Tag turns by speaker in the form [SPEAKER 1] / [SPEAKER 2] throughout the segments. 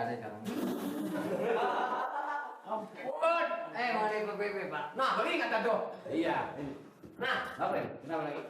[SPEAKER 1] ada sekarang. Ampun. Mau ikut PP, Pak. Nah, beli kata tuh. Iya. Nah, apa ini? Kenapa lagi?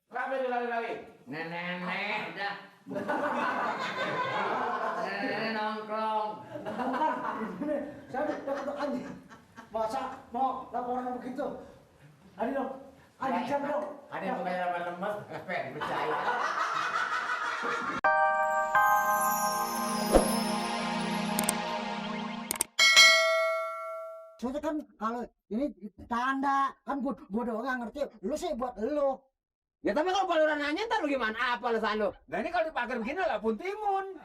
[SPEAKER 1] Kenapa lari-lari? Nenek, udah. Nenek nongkrong.
[SPEAKER 2] Saya udah anjing. Masa mau laporan begitu? Ada dong. Ada jam dong.
[SPEAKER 1] Ada yang kayak lemas, pengen percaya.
[SPEAKER 2] Soalnya kan kalau ini tanda kan gua doang yang ngerti. Lu sih buat lu.
[SPEAKER 1] Ya tapi kalau Pak Lurah nanya ntar lu gimana? Apa alasan lu? Nah ini kalau dipakai begini lah pun timun.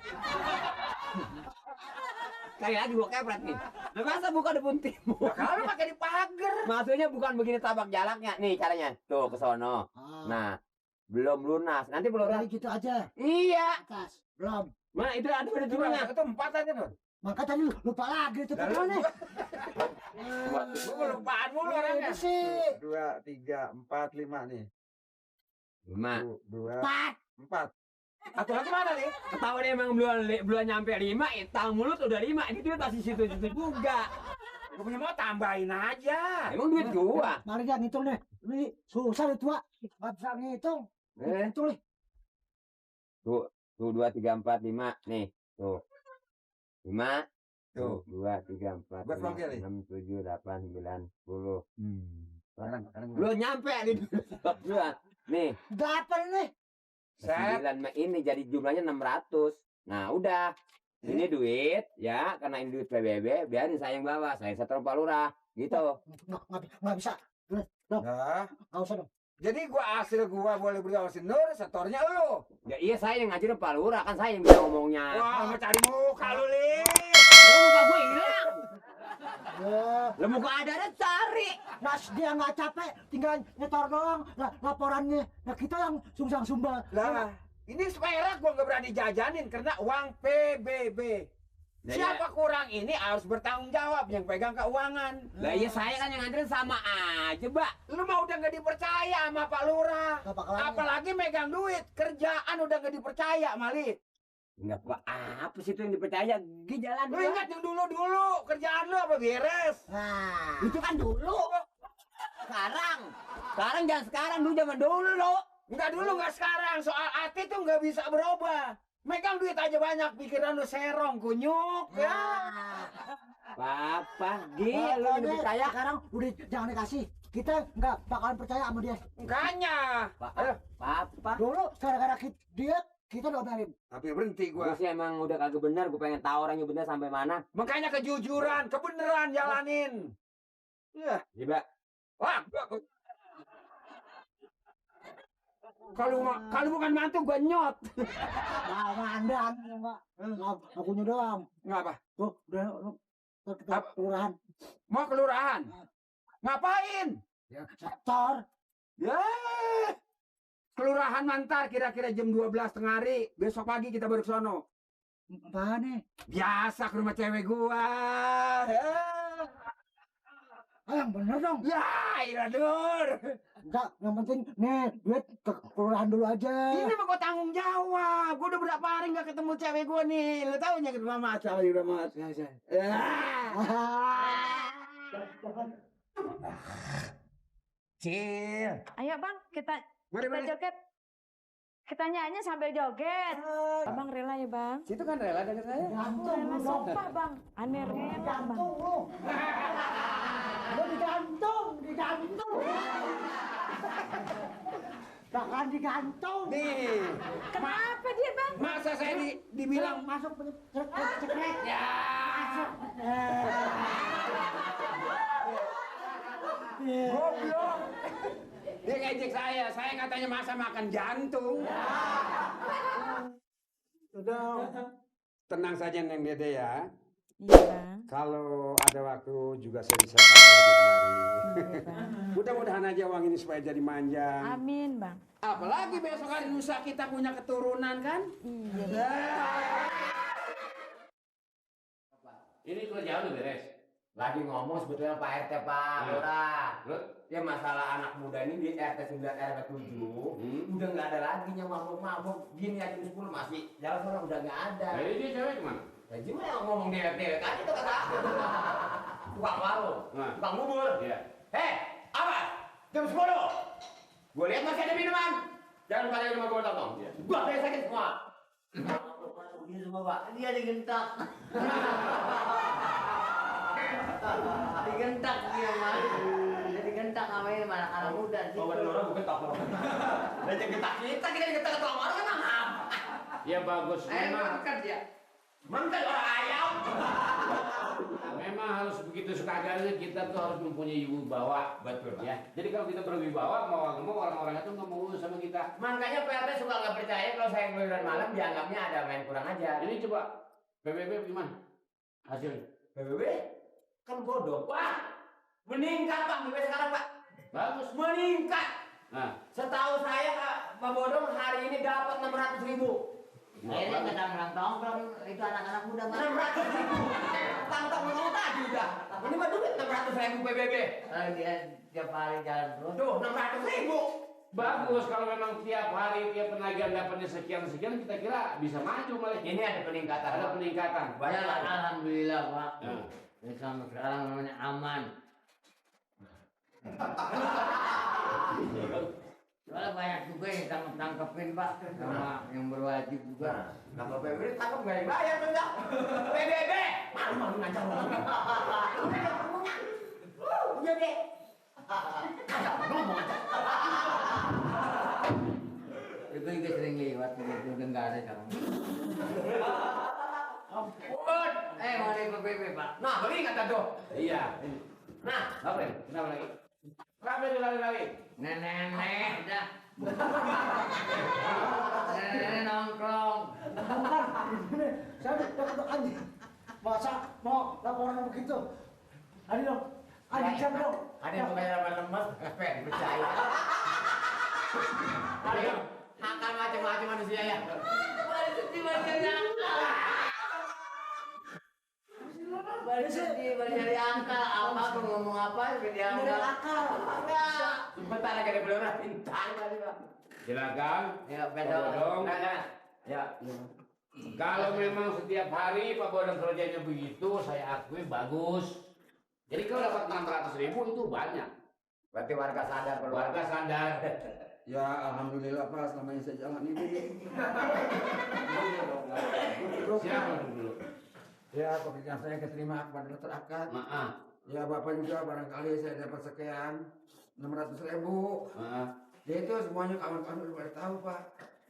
[SPEAKER 1] Kali lagi gua kepret nih. Nah, masa bukan di pun timun? Nah, kalau pakai di pagar. Maksudnya bukan begini tabak jalaknya. Nih caranya. Tuh ke sono. Nah, belum lunas. Nanti belum lunas.
[SPEAKER 2] Gitu aja.
[SPEAKER 1] Iya.
[SPEAKER 2] Atas. Belum.
[SPEAKER 1] Mana itu ada jumlahnya? Itu 4 aja tuh.
[SPEAKER 2] Maka tadi lupa lagi itu nih.
[SPEAKER 1] Gua lupaan mulu orangnya.
[SPEAKER 2] Sih.
[SPEAKER 3] 2, 3, 4, 5 nih.
[SPEAKER 1] 5.
[SPEAKER 3] 2, 4.
[SPEAKER 1] Atau lagi mana nih? Ketahuan emang belum nyampe 5, tahu mulut udah 5. Ini duit masih situ-situ juga. Gua punya mau tambahin aja. Emang duit gua.
[SPEAKER 2] Mari dia ngitung deh. Ini susah itu, Pak. Enggak bisa ngitung. Hitung nih.
[SPEAKER 1] Tuh 2, 3, 4, 5. Nih, tuh. 5. Tuh 2, 3, 4, 5, 6, 7, 8, 9, 10. Belum nyampe nih. Nih.
[SPEAKER 2] 8 nih.
[SPEAKER 1] 9 ini jadi jumlahnya 600. Nah, udah. Ini duit ya, karena ini duit PBB, biarin saya yang bawa. Saya setor Pak Lurah, gitu.
[SPEAKER 2] Nggak bisa.
[SPEAKER 3] Nah,
[SPEAKER 2] Nggak usah dong.
[SPEAKER 3] jadi hasil gua boleh berdua sama si Nur, setornya lu.
[SPEAKER 1] Ya iya saya yang ngajuin Pak Lurah, kan saya yang bisa ngomongnya.
[SPEAKER 3] Wah, mau cari muka lu, Li.
[SPEAKER 1] Lu muka gue hilang. Lu muka ada cari.
[SPEAKER 2] Mas dia nggak capek, tinggal nyetor doang. Nah, laporannya, nah kita yang sungsang sumbal.
[SPEAKER 3] Lah, ini seperak gua nggak berani jajanin karena uang PBB.
[SPEAKER 1] Nah,
[SPEAKER 3] Siapa kurang ini harus bertanggung jawab yang pegang keuangan.
[SPEAKER 1] Lah iya saya kan yang nganterin sama aja, Mbak.
[SPEAKER 3] Lu mah udah nggak dipercaya sama Pak Lurah.
[SPEAKER 2] Nggak bakalan.
[SPEAKER 3] Apalagi megang duit, kerjaan udah nggak dipercaya, Malik.
[SPEAKER 1] Enggak apa sih itu yang dipercaya? Gi jalan
[SPEAKER 3] Lu ingat yang dulu kerjaan lu apa beres?
[SPEAKER 2] Nah,
[SPEAKER 1] itu kan dulu. Sekarang jangan sekarang, dulu zaman dulu.
[SPEAKER 3] Enggak dulu, enggak sekarang. Soal hati tuh nggak bisa berubah. Megang duit aja banyak, pikiran lu serong, kunyuk. Ya.
[SPEAKER 1] Papa, Gi, lu yang dipercaya.
[SPEAKER 2] Sekarang udah jangan dikasih. Kita nggak bakalan percaya sama dia.
[SPEAKER 3] Makanya.
[SPEAKER 1] Papa.
[SPEAKER 2] Dulu gara-gara dia kita diomelin.
[SPEAKER 3] Tapi berhenti
[SPEAKER 1] Gua
[SPEAKER 3] gua.
[SPEAKER 1] sih emang udah kagak benar, gua pengen tahu orangnya benar sampai mana.
[SPEAKER 3] Makanya kejujuran, kebenaran jalanin. Ya.
[SPEAKER 1] Coba.
[SPEAKER 3] Wah, kalau bukan mantu gua nyot.
[SPEAKER 2] Nah, mandang, Pak. Akunya doang.
[SPEAKER 3] Ngapa?
[SPEAKER 2] Tuh, udah kita kelurahan.
[SPEAKER 3] Mau kelurahan? Ngapain?
[SPEAKER 2] Ya, sektor.
[SPEAKER 3] Ya. Kelurahan Mantar kira-kira jam 12 tengah hari. Besok pagi kita baru ke sono.
[SPEAKER 2] Apaan nih?
[SPEAKER 3] Biasa ke rumah cewek gua.
[SPEAKER 2] Yang bener dong.
[SPEAKER 3] Ya, iya Dur.
[SPEAKER 2] Enggak, yang penting nih duit ke kelurahan dulu aja.
[SPEAKER 3] Ini mah gua tanggung jawab. Gua udah berapa hari nggak ketemu cewek gua nih. Lu tahu nya ke rumah Mas, udah Mas. Cil.
[SPEAKER 4] Ayo Bang, kita
[SPEAKER 3] Mari.
[SPEAKER 4] joget. Kita nyanyi sambil joget. Abang rela ya Bang?
[SPEAKER 3] Situ kan rela dengan saya.
[SPEAKER 2] Gantung
[SPEAKER 4] Rela
[SPEAKER 2] lu dong.
[SPEAKER 4] sumpah Bang. Aneh rela Bang.
[SPEAKER 2] Digantung lu. Lu digantung. Bahkan digantung.
[SPEAKER 3] Nih.
[SPEAKER 4] Kenapa dia Bang?
[SPEAKER 3] Masa saya dibilang
[SPEAKER 2] Masuk cekrek.
[SPEAKER 3] ya. Goblok. Dia ngejek saya katanya masa makan jantung.
[SPEAKER 2] Sudah.
[SPEAKER 3] Tenang saja Neng Dede ya.
[SPEAKER 4] Iya Bang.
[SPEAKER 3] Kalau ada waktu juga saya bisa pakai lagi kemari.
[SPEAKER 4] Iya Bang.
[SPEAKER 3] Mudah-mudahan aja uang ini supaya jadi manjang.
[SPEAKER 4] Amin Bang.
[SPEAKER 3] Apalagi besok hari lusa kita punya keturunan kan?
[SPEAKER 4] Iya.
[SPEAKER 1] Ini kerjaan udah beres. Lagi ngomong sebetulnya Pak RT Pak Lurah. Ya masalah anak muda ini di RT 9 RT 7 udah nggak ada lagi yang mabuk-mabuk gini aja 10 masih jalan orang udah nggak ada.
[SPEAKER 5] Jadi dia cewek kemana?
[SPEAKER 3] Ya gimana yang ngomong dewek-dewek aja itu kata aku. Tukang warung, tukang bubur.
[SPEAKER 5] Iya.
[SPEAKER 3] Apa? Jam 10. Gue lihat masih ada minuman. Jangan pada rumah gue tolong. Gua kayak sakit semua.
[SPEAKER 2] Ini semua Pak, dia digentak. Digentak dia Mas. Dia digentak sama ini anak-anak muda sih.
[SPEAKER 3] Bawa dari orang gue getak loh. Dan getak kita digetak ke tukang warung kan ngap.
[SPEAKER 5] Ya bagus. Memang
[SPEAKER 3] dia. Mangkat orang ayam.
[SPEAKER 5] memang harus begitu sekadar kita tuh harus mempunyai wibawa.
[SPEAKER 3] Betul, Pak.
[SPEAKER 5] Ya. Jadi kalau kita berwibawa mau nggak mau orang-orang itu nggak mau urus sama kita.
[SPEAKER 3] Makanya PRT suka nggak percaya kalau saya keluyuran malam dianggapnya ada main kurang aja.
[SPEAKER 5] Ini coba PBB gimana hasilnya?
[SPEAKER 3] PBB kan bodoh, Pak. Meningkat Pak, PBB sekarang Pak.
[SPEAKER 5] Bagus.
[SPEAKER 3] Meningkat.
[SPEAKER 5] Nah,
[SPEAKER 3] Setahu saya Pak Bodong hari ini dapat 600.000.
[SPEAKER 2] Ini kadang-kadang tongkrong itu anak-anak muda Mas.
[SPEAKER 3] 600.000. Tangkap mau tadi udah. Ini mah duit 600.000 PBB.
[SPEAKER 2] Dia tiap hari jalan terus.
[SPEAKER 3] Tuh 600.000.
[SPEAKER 5] bagus kalau memang tiap hari tiap penagihan dapatnya sekian kita kira bisa maju malah.
[SPEAKER 3] Ini ada peningkatan.
[SPEAKER 5] Ada peningkatan.
[SPEAKER 3] Banyak
[SPEAKER 2] Ya,
[SPEAKER 3] lagi.
[SPEAKER 2] alhamdulillah Pak.
[SPEAKER 5] Nah.
[SPEAKER 2] Ini sampai sekarang namanya aman. Soalnya banyak juga yang tangkepin Pak, sama yang berwajib juga.
[SPEAKER 3] Nama PBB tangkap nggak dibayar tuh dah. PBB. Malu ngajar orang. Iya deh. Ngomong aja.
[SPEAKER 2] Itu juga sering lewat, itu udah nggak ada sekarang.
[SPEAKER 3] Ampun.
[SPEAKER 2] Mau di PBB Pak.
[SPEAKER 3] Nah, beli kata tuh.
[SPEAKER 5] Iya.
[SPEAKER 3] Nah,
[SPEAKER 5] Apa ya? Kenapa lagi? Kenapa dilari lagi?
[SPEAKER 2] Nenek udah. Nenek nongkrong.
[SPEAKER 6] Ini saya deg-degan anjing. Masa mau laporan begitu? Adi dong, Adi jam dong.
[SPEAKER 3] ada yang pakai nama lemes, pengen percaya. Ada yang angka macam-macam manusia ya.
[SPEAKER 2] Balik sedih, balik dari angka. Apa aku ngomong apa? Jadi angka.
[SPEAKER 3] Enggak. Bentar lagi ada belora bintang tadi, Pak.
[SPEAKER 5] Silakan.
[SPEAKER 2] Ya,
[SPEAKER 5] Pak
[SPEAKER 2] beda.
[SPEAKER 5] Bodong.
[SPEAKER 3] Nah. Ya.
[SPEAKER 5] Kalau memang setiap hari Pak Bodong kerjanya begitu, saya akui bagus. Jadi kalau dapat 600.000 itu banyak.
[SPEAKER 3] Berarti warga sadar perlu.
[SPEAKER 5] Warga sadar.
[SPEAKER 7] Ya alhamdulillah Pak, selama ini saya jalan ini.
[SPEAKER 5] Siapa dulu?
[SPEAKER 7] Ya pekerjaan saya keterima kepada dokter Akad.
[SPEAKER 5] Maaf.
[SPEAKER 7] Ya Bapak juga barangkali saya dapat sekian 600.000.
[SPEAKER 5] Maaf.
[SPEAKER 7] Ya itu semuanya kawan-kawan udah pada tahu Pak.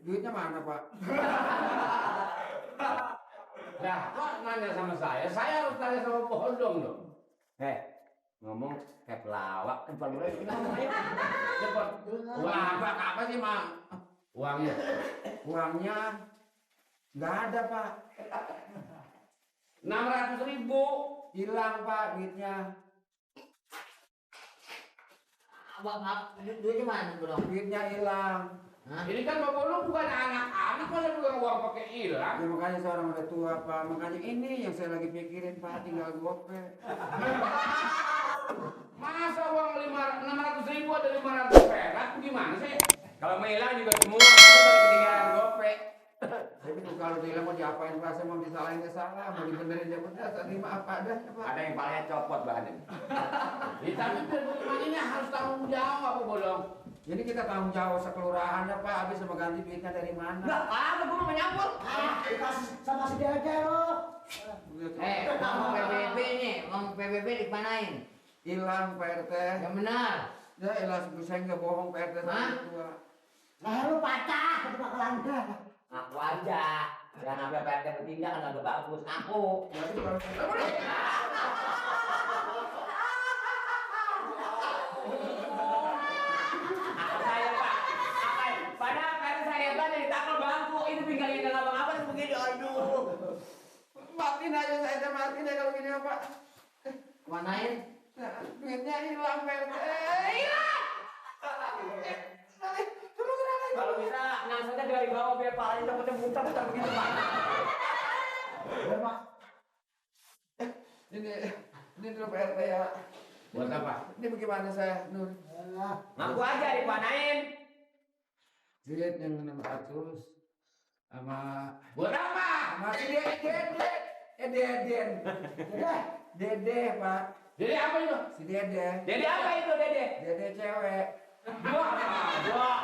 [SPEAKER 7] Duitnya mana Pak?
[SPEAKER 5] Nah, kok nanya sama saya? Saya harus tanya sama Bodong dong.
[SPEAKER 3] Ngomong kayak pelawak kan Pak Lurah gimana?
[SPEAKER 5] Cepat.
[SPEAKER 7] Wah apa sih Mang?
[SPEAKER 5] Uangnya.
[SPEAKER 7] Uangnya nggak ada Pak.
[SPEAKER 5] 600.000.
[SPEAKER 7] Hilang Pak duitnya.
[SPEAKER 2] Bapak, duitnya mana bro?
[SPEAKER 7] Duitnya hilang.
[SPEAKER 5] Ini kan Pak Bodong bukan anak-anak, masa bukan uang pakai hilang.
[SPEAKER 7] Ya makanya seorang udah tua Pak. Makanya ini yang saya lagi pikirin Pak, tinggal gope.
[SPEAKER 5] Masa uang 600.000 ada 500 perak? Gimana sih?
[SPEAKER 3] Kalau mau hilang juga semua itu pada ketinggalan gope.
[SPEAKER 7] Tapi kalau hilang mau diapain Pak? Saya mau disalahin dia salah, mau dibenerin dia benar. Saya terima apa adanya Pak.
[SPEAKER 3] Ada yang palanya copot bahannya.
[SPEAKER 5] Tapi bagaimana ini harus tanggung jawab Pak Bodong.
[SPEAKER 7] Jadi kita tanggung jawab sekelurahannya Pak, habis mau ganti duitnya dari mana?
[SPEAKER 3] Gua mau menyampur.
[SPEAKER 6] Dikasih sama si Dede lo.
[SPEAKER 2] Uang PBB nih, uang PBB dipanain.
[SPEAKER 7] Hilang Pak RT.
[SPEAKER 2] Yang benar.
[SPEAKER 7] Ya elah, saya nggak bohong Pak RT sama tua.
[SPEAKER 6] Nah lu patah, ketemu kelanda.
[SPEAKER 3] Aku aja. Jangan sampai PRT bertindak kan agak bagus. Aku.
[SPEAKER 7] Tapi kalau
[SPEAKER 3] Saya Pak. Padahal karena saya tadi ditangkap bangku. Ini pinggangnya nggak ngapa-ngapa begini. Aduh.
[SPEAKER 7] matiin aja saya matiin aja kalau gini ya Pak.
[SPEAKER 2] Manain?
[SPEAKER 7] Nah, duitnya hilang Pak RT.
[SPEAKER 3] Hilang. Kalau bisa nangsanya dari bawah biar palanya cepetnya muter-muter begitu Pak.
[SPEAKER 6] Ya Pak.
[SPEAKER 7] Ini dulu Pak RT ya.
[SPEAKER 5] Buat apa?
[SPEAKER 7] Ini bagaimana saya Nur?
[SPEAKER 3] Ngaku aja dipanain.
[SPEAKER 7] Duit yang 600 sama
[SPEAKER 5] Buat apa?
[SPEAKER 7] masih duit. Deden. Dede, Pak.
[SPEAKER 5] Dede apa itu?
[SPEAKER 7] Si Dede.
[SPEAKER 5] Dede apa itu Dede?
[SPEAKER 7] Dede cewek.
[SPEAKER 5] Wah,